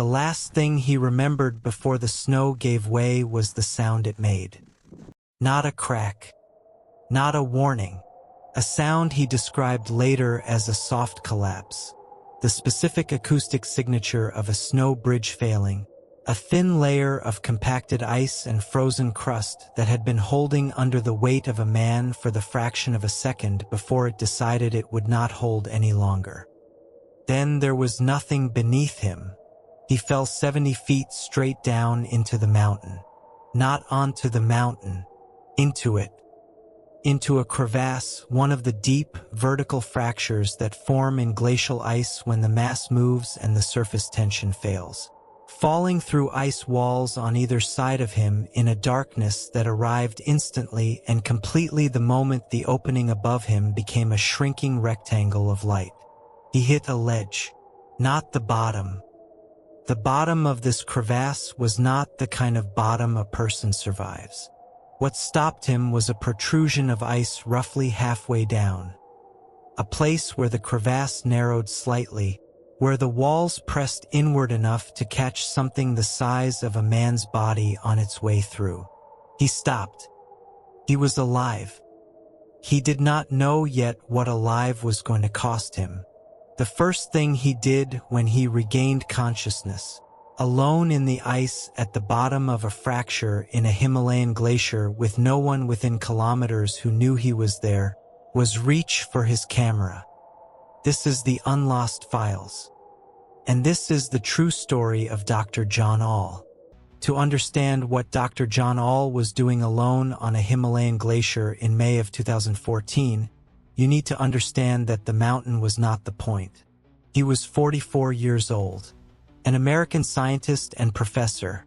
The last thing he remembered before the snow gave way was the sound it made. Not a crack. Not a warning. A sound he described later as a soft collapse. The specific acoustic signature of a snow bridge failing. A thin layer of compacted ice and frozen crust that had been holding under the weight of a man for the fraction of a second before it decided it would not hold any longer. Then there was nothing beneath him. He fell 70 feet straight down into the mountain. Not onto the mountain. Into it. Into a crevasse, one of the deep, vertical fractures that form in glacial ice when the mass moves and the surface tension fails. Falling through ice walls on either side of him in a darkness that arrived instantly and completely the moment the opening above him became a shrinking rectangle of light. He hit a ledge. Not the bottom. The bottom of this crevasse was not the kind of bottom a person survives. What stopped him was a protrusion of ice roughly halfway down. A place where the crevasse narrowed slightly, where the walls pressed inward enough to catch something the size of a man's body on its way through. He stopped. He was alive. He did not know yet what alive was going to cost him. The first thing he did when he regained consciousness, alone in the ice at the bottom of a fracture in a Himalayan glacier with no one within kilometers who knew he was there, was reach for his camera. This is the UNLOST Files. And this is the true story of Dr. John All. To understand what Dr. John All was doing alone on a Himalayan glacier in May of 2014, you need to understand that the mountain was not the point. He was 44 years old. An American scientist and professor,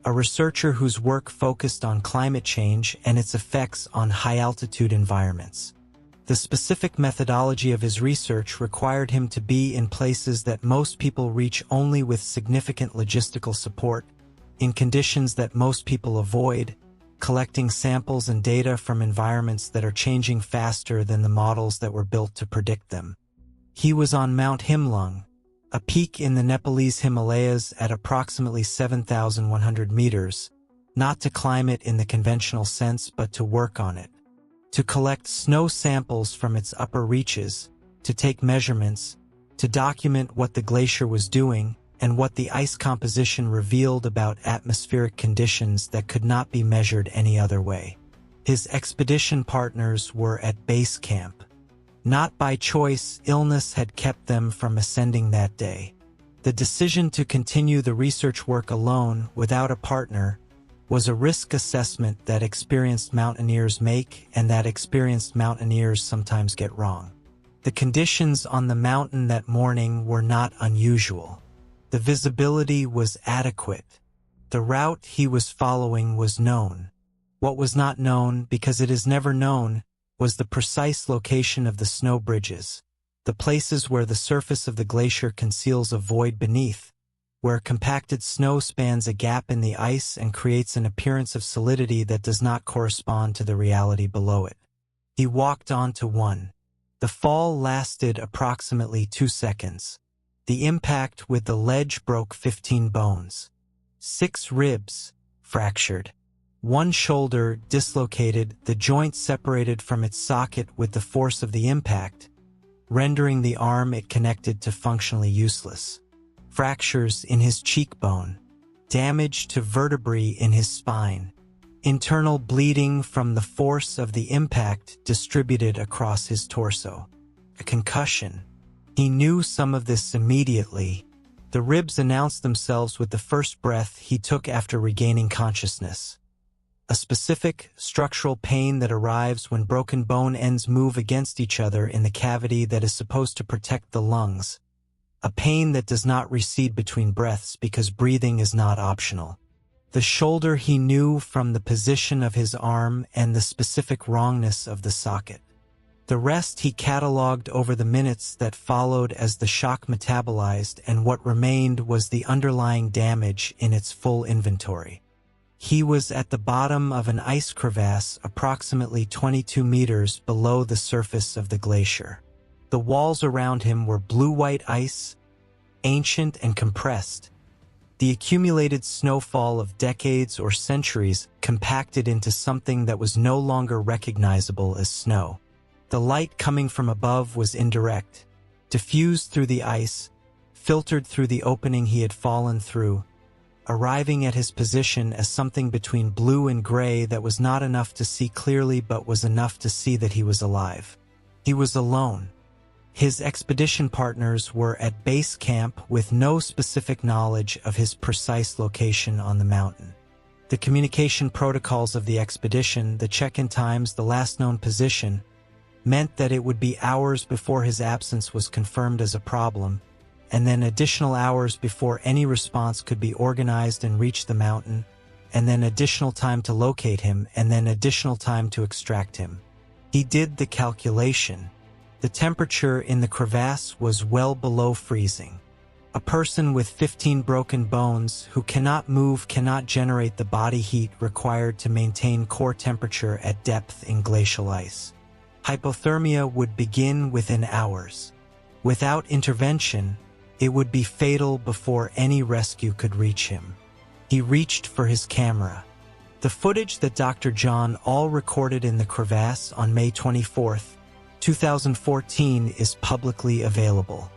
a researcher whose work focused on climate change and its effects on high-altitude environments. The specific methodology of his research required him to be in places that most people reach only with significant logistical support, in conditions that most people avoid, collecting samples and data from environments that are changing faster than the models that were built to predict them. He was on Mount Himlung, a peak in the Nepalese Himalayas at approximately 7,100 meters, not to climb it in the conventional sense but to work on it, to collect snow samples from its upper reaches, to take measurements, to document what the glacier was doing and what the ice composition revealed about atmospheric conditions that could not be measured any other way. His expedition partners were at base camp. Not by choice, illness had kept them from ascending that day. The decision to continue the research work alone, without a partner, was a risk assessment that experienced mountaineers make and that experienced mountaineers sometimes get wrong. The conditions on the mountain that morning were not unusual. The visibility was adequate. The route he was following was known. What was not known, because it is never known, was the precise location of the snow bridges, the places where the surface of the glacier conceals a void beneath, where compacted snow spans a gap in the ice and creates an appearance of solidity that does not correspond to the reality below it. He walked onto one. The fall lasted approximately 2 seconds. The impact with the ledge broke 15 bones. 6 ribs fractured. 1 shoulder dislocated, the joint separated from its socket with the force of the impact, rendering the arm it connected to functionally useless. Fractures in his cheekbone. Damage to vertebrae in his spine. Internal bleeding from the force of the impact distributed across his torso. A concussion. He knew some of this immediately. The ribs announced themselves with the first breath he took after regaining consciousness. A specific, structural pain that arrives when broken bone ends move against each other in the cavity that is supposed to protect the lungs. A pain that does not recede between breaths because breathing is not optional. The shoulder he knew from the position of his arm and the specific wrongness of the socket. The rest he catalogued over the minutes that followed as the shock metabolized, and what remained was the underlying damage in its full inventory. He was at the bottom of an ice crevasse approximately 22 meters below the surface of the glacier. The walls around him were blue-white ice, ancient and compressed, the accumulated snowfall of decades or centuries compacted into something that was no longer recognizable as snow. The light coming from above was indirect, diffused through the ice, filtered through the opening he had fallen through, arriving at his position as something between blue and gray that was not enough to see clearly but was enough to see that he was alive. He was alone. His expedition partners were at base camp with no specific knowledge of his precise location on the mountain. The communication protocols of the expedition, the check-in times, the last known position, meant that it would be hours before his absence was confirmed as a problem, and then additional hours before any response could be organized and reach the mountain, and then additional time to locate him, and then additional time to extract him. He did the calculation. The temperature in the crevasse was well below freezing. A person with 15 broken bones who cannot move cannot generate the body heat required to maintain core temperature at depth in glacial ice. Hypothermia would begin within hours. Without intervention, it would be fatal before any rescue could reach him. He reached for his camera. The footage that Dr. John All recorded in the crevasse on May 24, 2014 is publicly available.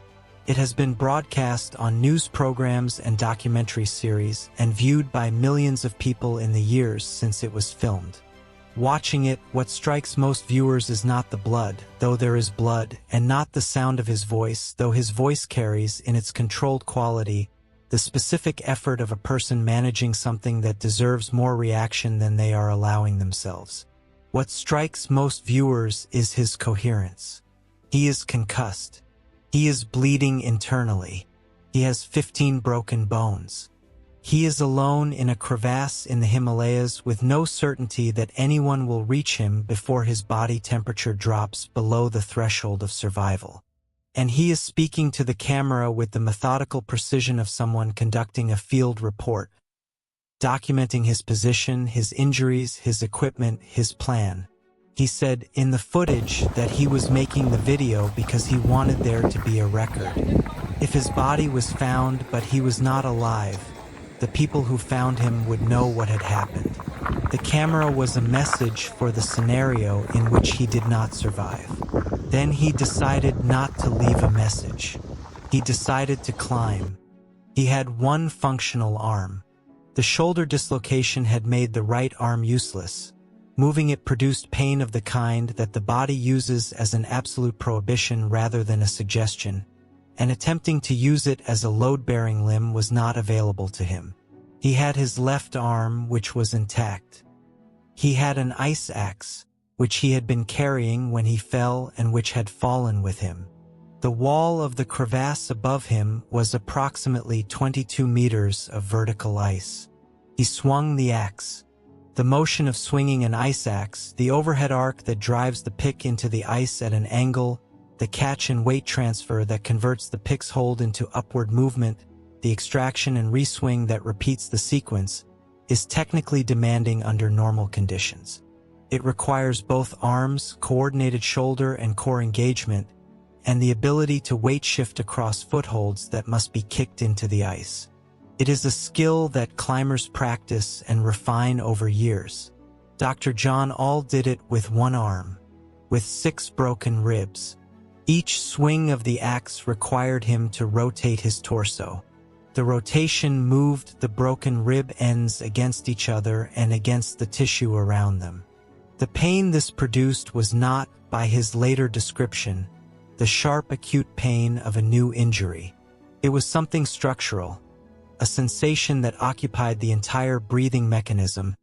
It has been broadcast on news programs and documentary series and viewed by millions of people in the years since it was filmed. Watching it, what strikes most viewers is not the blood, though there is blood, and not the sound of his voice, though his voice carries, in its controlled quality, the specific effort of a person managing something that deserves more reaction than they are allowing themselves. What strikes most viewers is his coherence. He is concussed. He is bleeding internally. He has 15 broken bones. He is alone in a crevasse in the Himalayas with no certainty that anyone will reach him before his body temperature drops below the threshold of survival. And he is speaking to the camera with the methodical precision of someone conducting a field report, documenting his position, his injuries, his equipment, his plan. He said in the footage that he was making the video because he wanted there to be a record. If his body was found but he was not alive, the people who found him would know what had happened. The camera was a message for the scenario in which he did not survive. Then he decided not to leave a message. He decided to climb. He had one functional arm. The shoulder dislocation had made the right arm useless. Moving it produced pain of the kind that the body uses as an absolute prohibition rather than a suggestion, and attempting to use it as a load-bearing limb was not available to him. He had his left arm, which was intact. He had an ice axe, which he had been carrying when he fell and which had fallen with him. The wall of the crevasse above him was approximately 22 meters of vertical ice. He swung the axe. The motion of swinging an ice axe, the overhead arc that drives the pick into the ice at an angle, the catch and weight transfer that converts the pick's hold into upward movement, the extraction and reswing that repeats the sequence, is technically demanding under normal conditions. It requires both arms, coordinated shoulder and core engagement, and the ability to weight shift across footholds that must be kicked into the ice. It is a skill that climbers practice and refine over years. Dr. John All did it with one arm, with 6 broken ribs. Each swing of the axe required him to rotate his torso. The rotation moved the broken rib ends against each other and against the tissue around them. The pain this produced was not, by his later description, the sharp acute pain of a new injury. It was something structural, a sensation that occupied the entire breathing mechanism,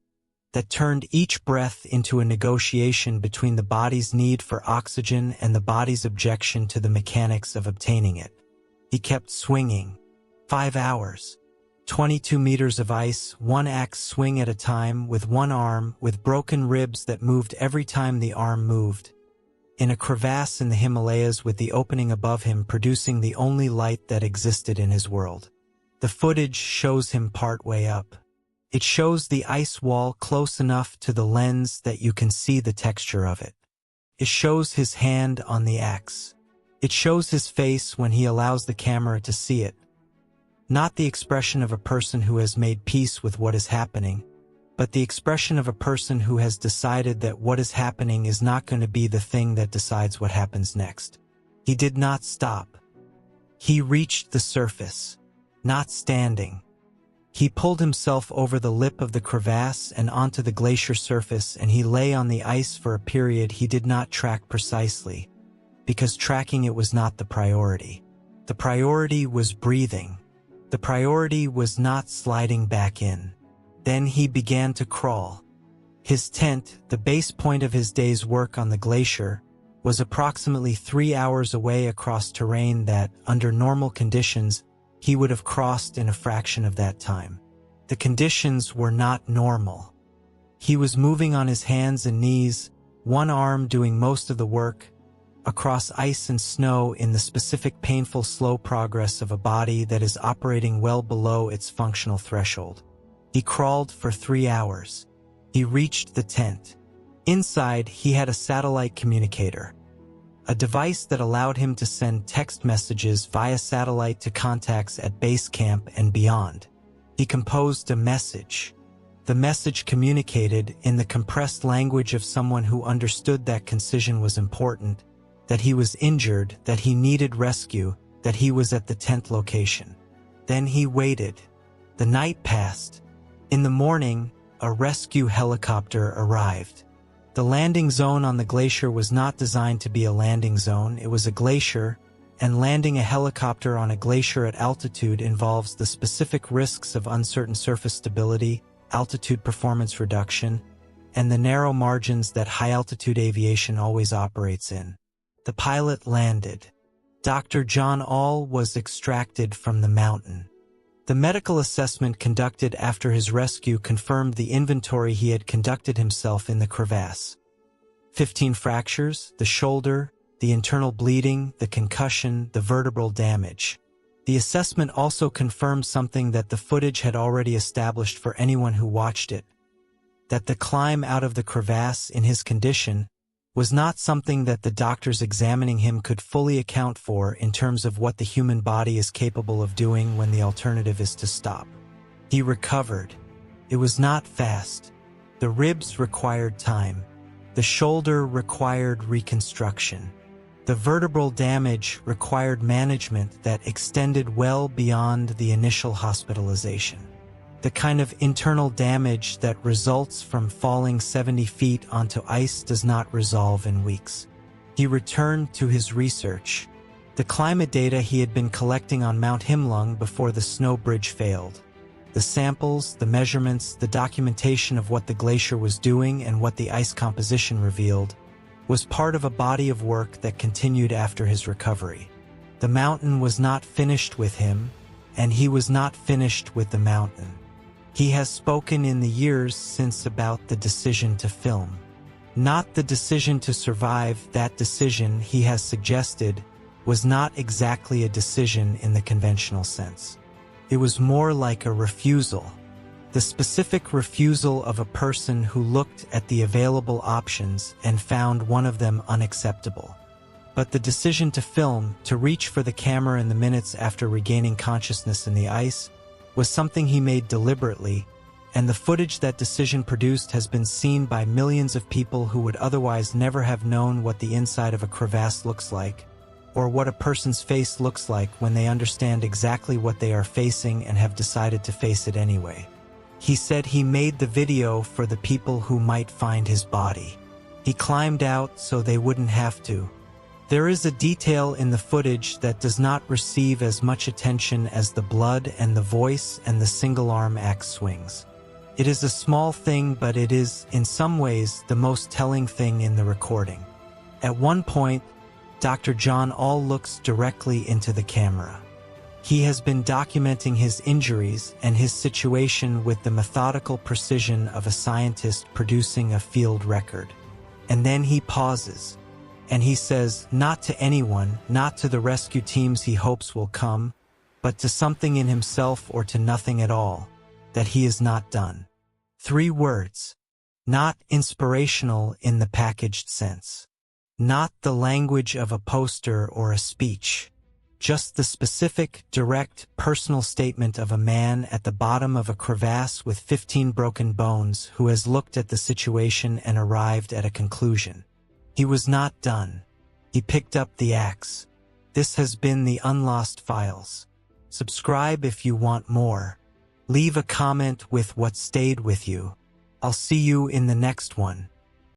that turned each breath into a negotiation between the body's need for oxygen and the body's objection to the mechanics of obtaining it. He kept swinging. 5 hours. 22 meters of ice, one axe swing at a time, with one arm, with broken ribs that moved every time the arm moved. In a crevasse in the Himalayas with the opening above him producing the only light that existed in his world. The footage shows him partway up. It shows the ice wall close enough to the lens that you can see the texture of it. It shows his hand on the axe. It shows his face when he allows the camera to see it. Not the expression of a person who has made peace with what is happening, but the expression of a person who has decided that what is happening is not going to be the thing that decides what happens next. He did not stop. He reached the surface, not standing. He pulled himself over the lip of the crevasse and onto the glacier surface, and he lay on the ice for a period he did not track precisely, because tracking it was not the priority. The priority was breathing. The priority was not sliding back in. Then he began to crawl. His tent, the base point of his day's work on the glacier, was approximately 3 hours away across terrain that, under normal conditions, he would have crossed in a fraction of that time. The conditions were not normal. He was moving on his hands and knees, one arm doing most of the work, across ice and snow in the specific painful slow progress of a body that is operating well below its functional threshold. He crawled for 3 hours. He reached the tent. Inside, he had a satellite communicator, a device that allowed him to send text messages via satellite to contacts at base camp and beyond. He composed a message. The message communicated, in the compressed language of someone who understood that concision was important, that he was injured, that he needed rescue, that he was at the tent location. Then he waited. The night passed. In the morning, a rescue helicopter arrived. The landing zone on the glacier was not designed to be a landing zone. It was a glacier, and landing a helicopter on a glacier at altitude involves the specific risks of uncertain surface stability, altitude performance reduction, and the narrow margins that high-altitude aviation always operates in. The pilot landed. Dr. John All was extracted from the mountain. The medical assessment conducted after his rescue confirmed the inventory he had conducted himself in the crevasse. 15 fractures, the shoulder, the internal bleeding, the concussion, the vertebral damage. The assessment also confirmed something that the footage had already established for anyone who watched it, that the climb out of the crevasse in his condition was not something that the doctors examining him could fully account for in terms of what the human body is capable of doing when the alternative is to stop. He recovered. It was not fast. The ribs required time. The shoulder required reconstruction. The vertebral damage required management that extended well beyond the initial hospitalization. The kind of internal damage that results from falling 70 feet onto ice does not resolve in weeks. He returned to his research, the climate data he had been collecting on Mount Himalayan before the snow bridge failed. The samples, the measurements, the documentation of what the glacier was doing and what the ice composition revealed was part of a body of work that continued after his recovery. The mountain was not finished with him, and he was not finished with the mountain. He has spoken in the years since about the decision to film. Not the decision to survive. That decision, he has suggested, was not exactly a decision in the conventional sense. It was more like a refusal. The specific refusal of a person who looked at the available options and found one of them unacceptable. But the decision to film, to reach for the camera in the minutes after regaining consciousness in the ice, was something he made deliberately, and the footage that decision produced has been seen by millions of people who would otherwise never have known what the inside of a crevasse looks like, or what a person's face looks like when they understand exactly what they are facing and have decided to face it anyway. He said he made the video for the people who might find his body. He climbed out so they wouldn't have to. There is a detail in the footage that does not receive as much attention as the blood and the voice and the single-arm axe swings. It is a small thing, but it is, in some ways, the most telling thing in the recording. At one point, Dr. John All looks directly into the camera. He has been documenting his injuries and his situation with the methodical precision of a scientist producing a field record. And then he pauses. And he says, not to anyone, not to the rescue teams he hopes will come, but to something in himself or to nothing at all, that he is not done. 3 words. Not inspirational in the packaged sense. Not the language of a poster or a speech. Just the specific, direct, personal statement of a man at the bottom of a crevasse with 15 broken bones who has looked at the situation and arrived at a conclusion. He was not done. He picked up the axe. This has been the Unlost Files. Subscribe if you want more. Leave a comment with what stayed with you. I'll see you in the next one.